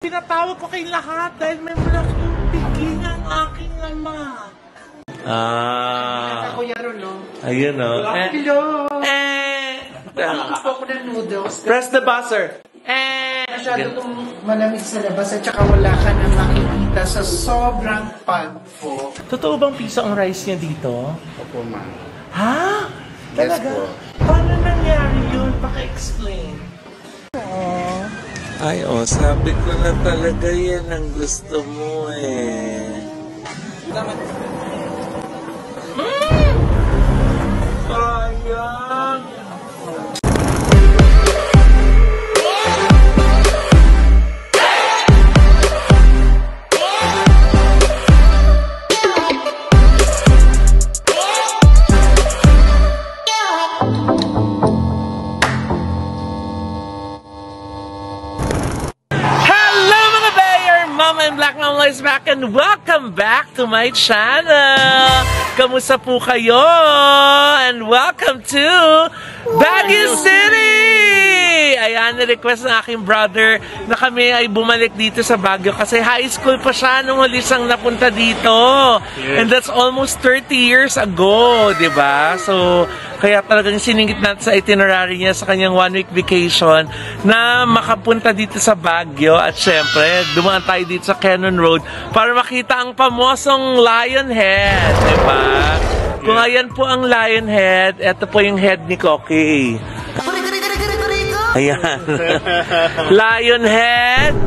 Pinatawag ko kay lahat dahil may malaking piging ang aking ama. Ako yaro, no? Ayun, no? Hello! Gusto ko ng noodles. Press the buzzer. Masyado itong malamig sa labas at saka wala ka na makikita sa sobrang pagpo. Totoo bang piso ang rice niya dito? Opo, ma'am. Ha? Yes Talaga? po. Paano nangyari yun? Paka-explain. Ay, sabi ko na talaga yan ang gusto mo eh. Sayang! Black Mama is back and welcome back to my channel! Kamusta po kayo? And welcome to Baguio City! Ayan, na-request ng aking brother na kami ay bumalik dito sa Baguio kasi high school pa siya nung huli siyang napunta dito. Yes. And that's almost 30 years ago, di ba? So, kaya talagang siningit natin sa itinerary niya sa kanyang one-week vacation na makapunta dito sa Baguio. At syempre, dumaan tayo dito sa Cannon Road para makita ang pamosong Lion Head, diba? Kung ayan po ang Lion Head, ito po yung head ni Koki. Ayan. Lion Head,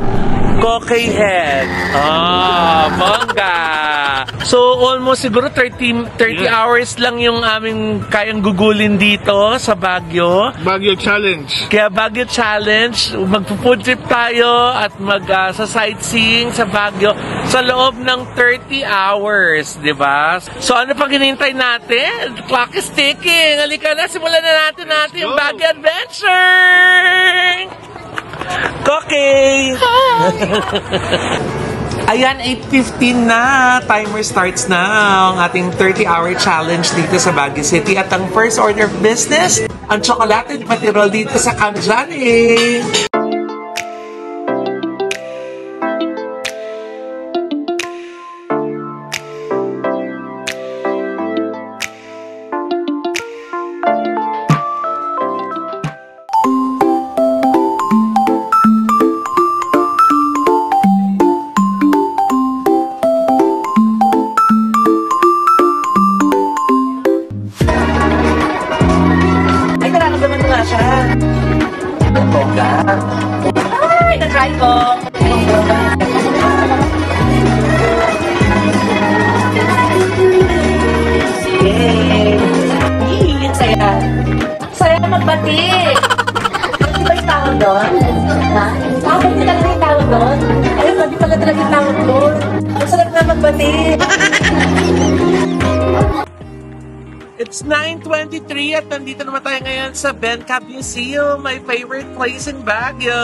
Koki Head. Bongga! So, almost siguro 30 hours lang yung aming kayang gugulin dito sa Baguio. Baguio Challenge. Kaya Baguio Challenge, magpo-food trip tayo at sa sightseeing sa Baguio sa loob ng 30 hours, di ba? So, ano pang hinihintay natin? Clock is ticking. Halika na, simulan na natin yung Baguio Adventure! Koki! Ayan, 8:15 na. Timer starts na ang ating 30-hour challenge dito sa Baguio City. At ang first order of business, ang chocolate patirol dito sa Kamjani. Ay, na-try ko. Yay! Ang saya. Ang saya magbati. Ano ba yung tawag doon? Ha? Bakit hindi talaga yung tawag doon? Ayun, hindi pala talaga yung tawag doon. Ang sarap na magbati. It's 9:23 at nandito naman tayo ngayon sa Bencap Museum, my favorite place in Baguio.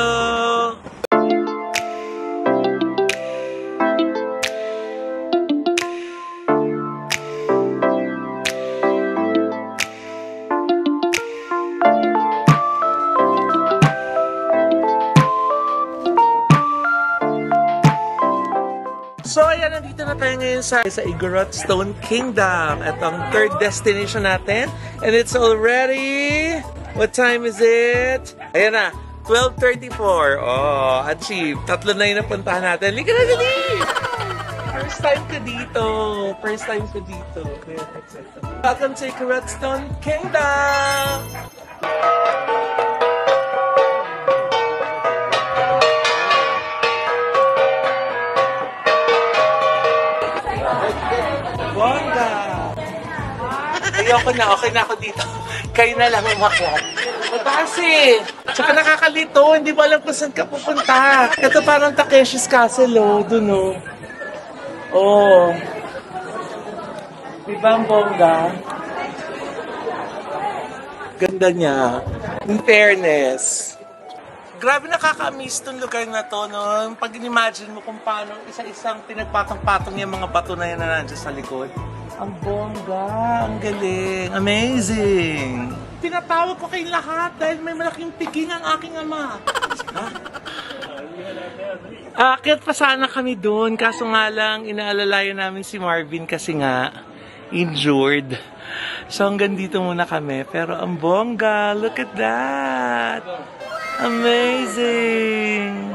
So ayan, nandito na tayo ngayon sa Igorot Stone Kingdom at ang third destination natin. And it's already, what time is it? Ayan na, 12:34. Oh, achieve. Tatlo na yung napuntahan natin. Liga na, dali! First time ka dito. First time ka dito. Welcome to Igorot Stone Kingdom! Bongga! Ayoko na, okay na ako dito. Kayo na lang umakyat. Mataas eh! Tsaka nakakalito, hindi mo alam kung saan ka pupunta. Ito parang Takeshi's Castle, dun Oh. Diba ang bongga? Ganda niya. In fairness. Grabe nakaka-amaze tong lugar na to, no? Pag in-imagine mo kung paano isa-isang pinagpatong-patong yung mga bato na yan na nandiyan sa likod. Ang bongga, ang galing, amazing! Pinatawag ko kay lahat dahil may malaking piging ang aking ama. Ha? Akit pa sana kami doon, kaso nga lang, inaalalayan namin si Marvin kasi nga, injured. So hanggang dito muna kami, pero ang bongga, look at that! Amazing!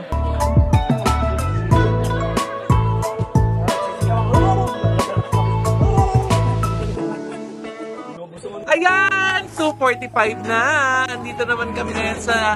Ayan! 2:45 na! Andito naman kami ngayon sa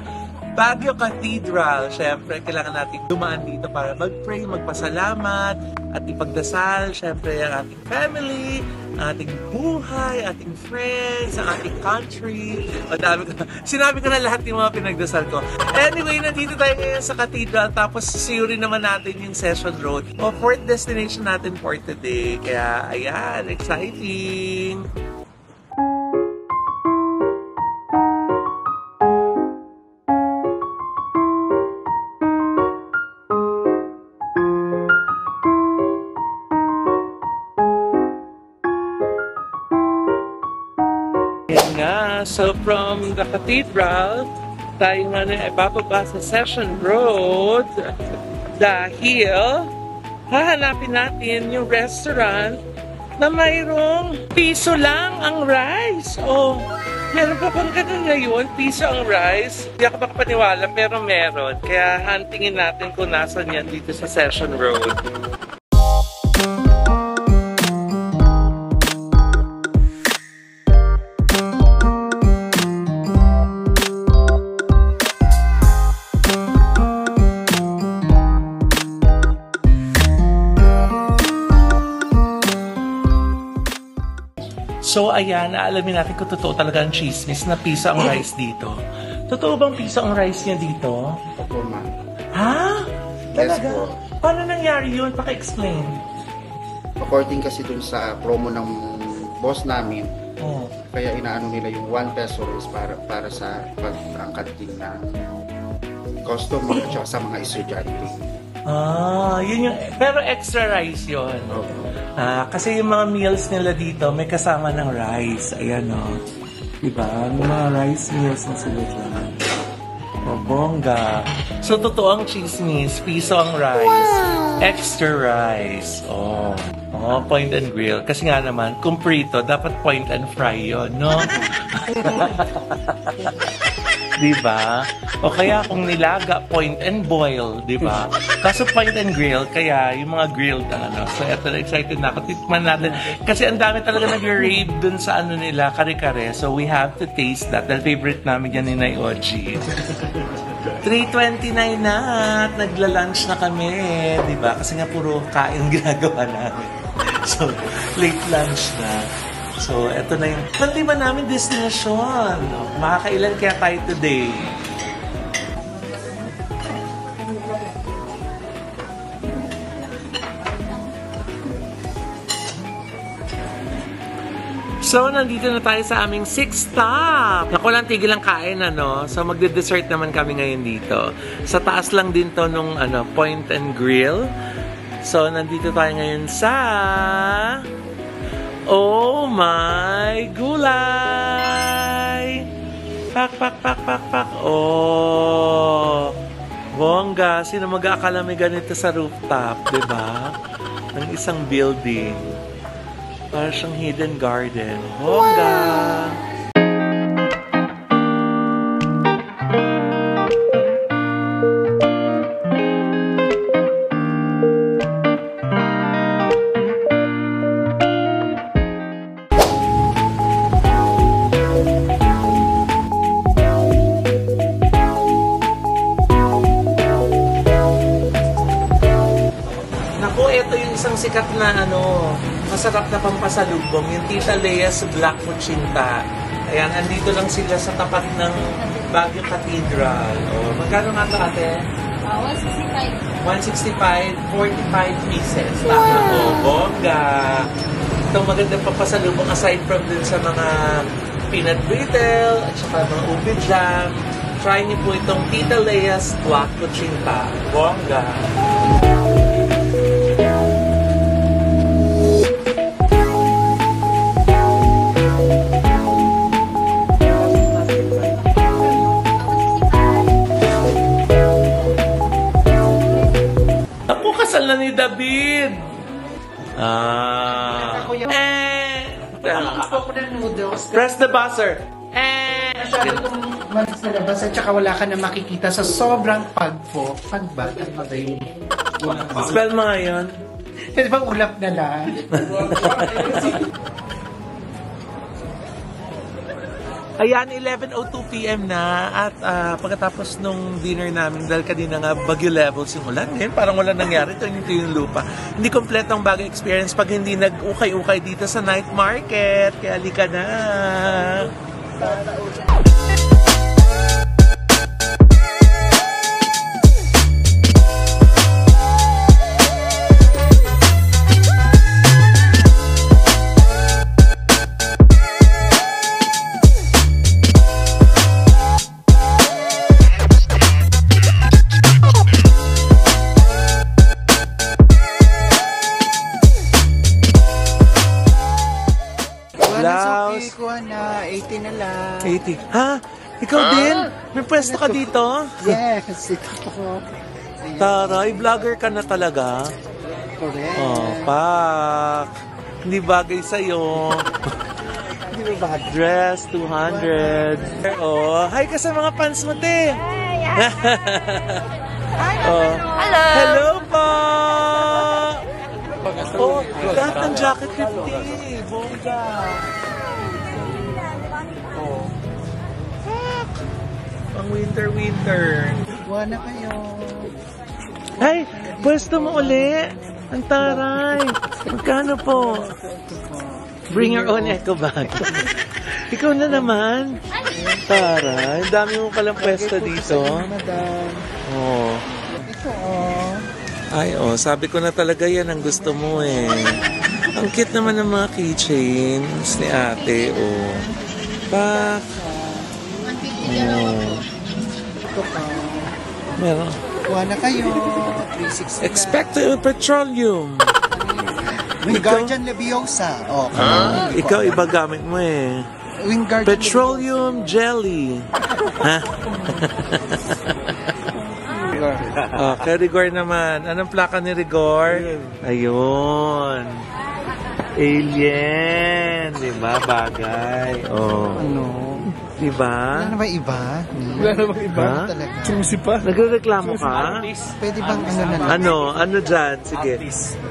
Baguio Cathedral. Siyempre, kailangan natin dumaan dito para mag-pray, magpasalamat, at ipagdasal, siyempre, ang ating family, ang ating buhay, ating friends, ang ating country. Madami ko. Sinabi ko na lahat yung mga pinagdasal ko. Anyway, nandito tayo ngayon sa Cathedral, tapos sisiurin naman natin yung Session Road. O, fourth destination natin for today. Kaya, ayan, exciting! So from the cathedral, tayo nga na bababa sa Session Road dahil hahanapin natin yung restaurant na mayroong piso lang ang rice. Oh, meron pa bang ganun ngayon? Piso ang rice? Hindi ako makapaniwala pero meron. Kaya huntingin natin kung nasan yan dito sa Session Road. So ayan, alamin natin kung totoo talaga ang chismis na piso ang rice dito. Totoo bang piso ang rice niya dito? Opo, ma'am. Ha? Yes Talaga? po. Paano nangyari yun? Paka-explain. According kasi dun sa promo ng boss namin, Oh. kaya inaano nila yung 1 peso is para sa pag-angkat din na customer at saka sa mga estudyante. Yun yung, pero extra rice yun. Opo. Kasi yung mga meals nila dito, may kasama ng rice. Ayan o. Diba? May mga rice meals na sila dyan. O, bongga. So, totoo ang chismis. Piso ang rice. Extra rice. Oh, point and grill. Kasi nga naman, kung prito, dapat point and fry yun, no? Diba? O kaya kung nilaga, point and boil, diba? Kaso point and grill, kaya yung mga grilled na ano. So eto na, excited na ako. Tikman natin. Kasi ang dami talaga nag-rave dun sa ano nila, kare-kare. So we have to taste that. Dahil favorite namin yan ni Nay Oji. 3:29 na at nagla-lunch na kami, diba? Kasi nga puro kain ginagawa namin. So, late lunch na. So, eto na yung panlima namin destination. Makakailan kaya tayo today? So, nandito na tayo sa aming 6th stop. Naku lang, tigil ang kain, ano? So, magde-dessert naman kami ngayon dito. Sa taas lang din to nung, Point and Grill. So, nandito tayo ngayon sa... Oh my gulay! Pak, pak, pak, pak, pak. Oh! Bongga, sino mag-aakala may ganito sa rooftop, diba? Ng isang building. Para siyang hidden garden. Bongga! Sikat na masarap na pampasalubong, yung Tita Lea's Black Muchinta. Ayan, andito lang sila sa tapat ng Baguio Cathedral. O, magkano nga ito, ate? 165. 165, 45 pieces. Tama po, bongga. Itong magandang pampasalubong aside from dun sa mga peanut brittle at saka mga ube jam. Try niyo po itong Tita Lea's Black Muchinta. Bongga. kasal na ni David. Gusto ko ng noodles. Press the buzzer. Masyado itong malamig sa labas at saka wala ka na makikita sa sobrang pagpo. Pagba? Ano ba yun? Spell mo nga yun. Pwede bang ulap na lang? Ayan, 11:02 PM na at pagkatapos nung dinner namin, dahil kanina nga bagyo levels yung ulan, ngayon parang wala nangyari, ito yung lupa. Hindi kompletong bagay experience pag hindi nag-ukay-ukay dito sa night market, kaya halika na! Na 80 na lang. 80. Ha? Ikaw din? May pwesto ka dito? Yes, ito po. Taray, vlogger ka na talaga? Correct. Oh, pak. Hindi bagay sa'yo. Hindi ba ba? Dress, 200. Oh, hi ka sa mga fans mo, te. Oh. Hello! Hello po! Oh, lahat ng jacket 50. Bongga. Oh. Fuck! Pang winter. Kuha na kayo. Ay, pwesto mo uli. Ang taray. Magkano po? Bring your own eco bag. Ikaw na naman. Taray, ang dami mo palang pwesto dito. Madam. Oh. Ito oh. Ay, oh, sabi ko na talaga yan ang gusto mo eh. Ang cute naman ng mga keychains ni ate, oh. Pak. Oh. Ito pa. Meron. Kuha na kayo. 360 na. Expecto Petroleum. Wingardium Leviosa. Oh, Ikaw iba gamit mo eh. Wingardium Petroleum Jelly. Ha? Kay Rigor naman. Anong plaka ni Rigor? Ayun. Alien. Diba? Bagay. Oh. Ano? Diba? Wala na ba iba? Wala na bang iba? Talaga. Susi pa. Nagreklamo ka? Pwede bang ano na lang? Ano dyan? Sige.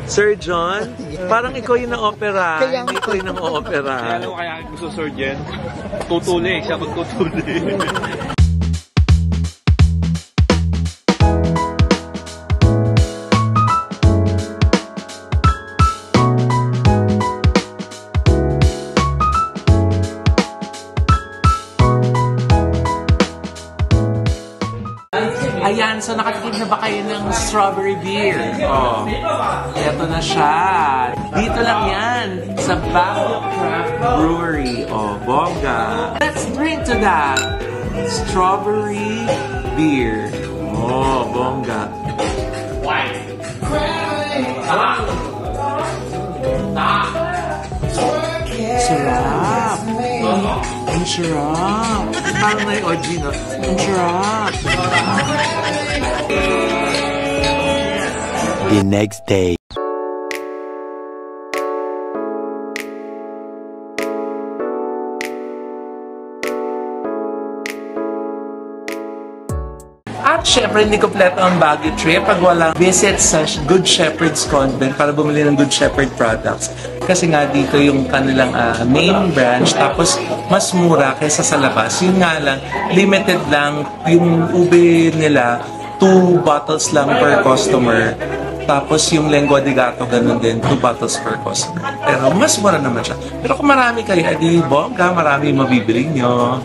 Sir John? Parang ikaw yung na-opera. Kaya Hindi ko yung na-opera. Kaya gusto Sir Jen. Tutuli. Siya magtutuli. Ayan, so nakatikim na ba kayo ng strawberry beer? Oh, eto na siya. Dito lang yan, sa Baguio Craft Brewery. Oh, bongga. Let's drink to that. Strawberry beer. Oh, bongga. Sarap. Ang sarap. Parang na yung OG, no? Ang sarap. The next day. At syempre, hindi kompleto ang Baguio trip pag walang visit sa Good Shepherd's Convent para bumili ng Good Shepherd products. Kasi nga dito yung kanilang main branch, tapos mas mura kaysa sa labas. Yun nga lang, limited lang yung ube nila, 2 bottles lang per customer. Tapos yung lengua de gato, ganun din, 2 bottles per customer. Pero mas mura naman siya. Pero kung marami kayo, edi bongga, marami mabibili nyo.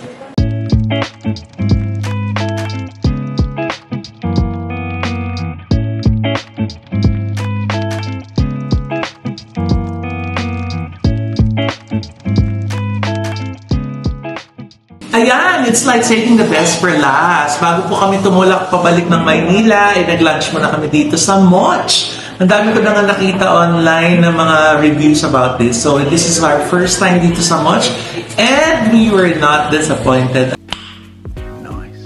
Ayan, it's like saving the best for last. Bago po kami tumulak pabalik ng Maynila, nag-lunch muna kami dito sa Moch. Ang dami ko na nga nakita online ng mga reviews about this. So this is our first time dito sa Moch. And we were not disappointed. Nice.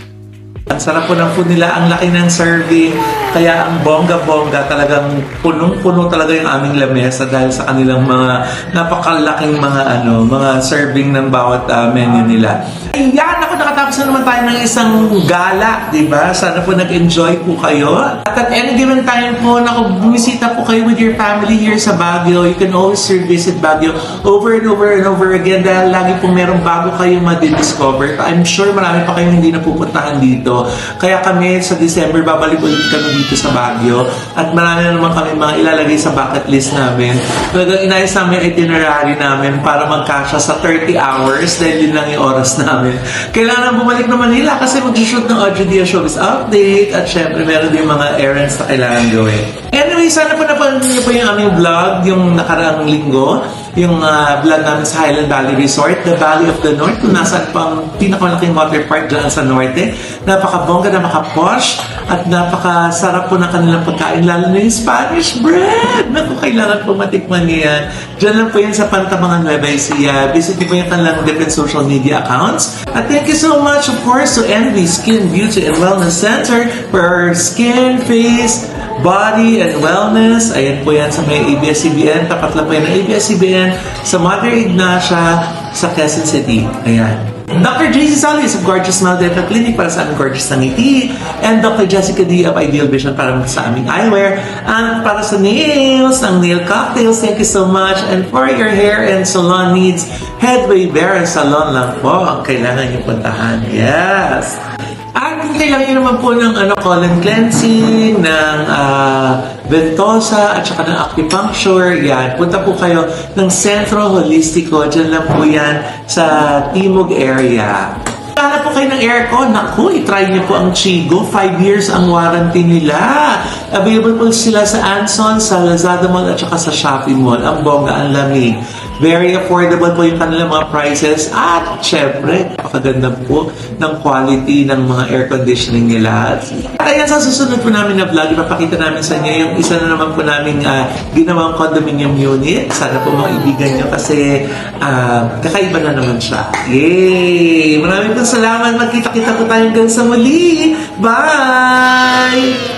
Ang sarap po ng food nila, ang laki ng serving, kaya ang bongga-bongga, talagang punong-puno talaga yung aming lamesa dahil sa kanilang mga napakalaking mga serving ng bawat menu nila. Ayan, ako nakatapos na naman tayo ng isang gala, di ba? Sana po nag-enjoy po kayo. At any given time po, bumisita po kayo with your family here sa Baguio. You can always revisit Baguio over and over and over again dahil lagi po merong bago kayong madidiscover. I'm sure marami pa kayong hindi napupuntahan dito. Kaya kami sa December, babalik ulit kami dito sa Baguio. At marami na naman kami mga ilalagay sa bucket list namin. Talagang inayos namin yung itinerary namin para magkasya sa 30 hours dahil yun lang yung oras namin. Kailangan bumalik na Manila kasi mag-shoot ng Audio Dia Showbiz Update at syempre meron din mga errands na kailangan gawin. Anyway, sana po napanood niyo po yung aming vlog yung nakaraang linggo. Yung vlog namin sa Highland Valley Resort, the Valley of the North, kung nasaan pang pinakamalaking water park dyan sa Norte. Napaka-bongga, napaka-posh, at napaka-sarap po ng kanilang pagkain, lalo na yung Spanish bread. Naku, kailangan po matikman niyo yan. Diyan lang po yan sa Pantabangan Nueva Ecija. Visit niyo po yung kanilang different social media accounts. At thank you so much, of course, to Envy Skin Beauty and Wellness Center for our skin, face, body, and wellness. Ayan po yan sa may ABS-CBN. Tapat lang po yan ng ABS-CBN sa Mother Ignacia sa Quezon City. Ayan. Dr. JC Solis of Gorgeous Smile Dental Clinic para sa aming gorgeous na ngiti. And Dr. Jessica D of Ideal Vision para sa aming eyewear. And para sa nails, ang nail cocktails, thank you so much. And for your hair and salon needs, Headway Bear Salon lang po ang kailangan nyo puntahan. Yes! At kailangan nyo naman po ng colon cleansing, ng ventosa, at saka ng acupuncture. Yan. Punta po kayo ng Centro Holistico. Diyan lang po yan sa Timog area. Kala po kayo ng aircon. Naku, itry niyo po ang Chigo. 5 years ang warranty nila. Available po sila sa Anson, sa Lazada Mall, at saka sa Shopee Mall. Ang bongga, ang lamig. Very affordable po yung kanilang mga prices. At syempre, napakaganda po ng quality ng mga air conditioning nila. At ayan, sa susunod po namin na vlog, ipapakita namin sa inyo yung isa na naman po namin ginawang condominium unit. Sana po maibigan nyo kasi kakaiba na naman siya. Yay! Maraming po salamat. Magkita-kita po tayo hanggang sa muli. Bye!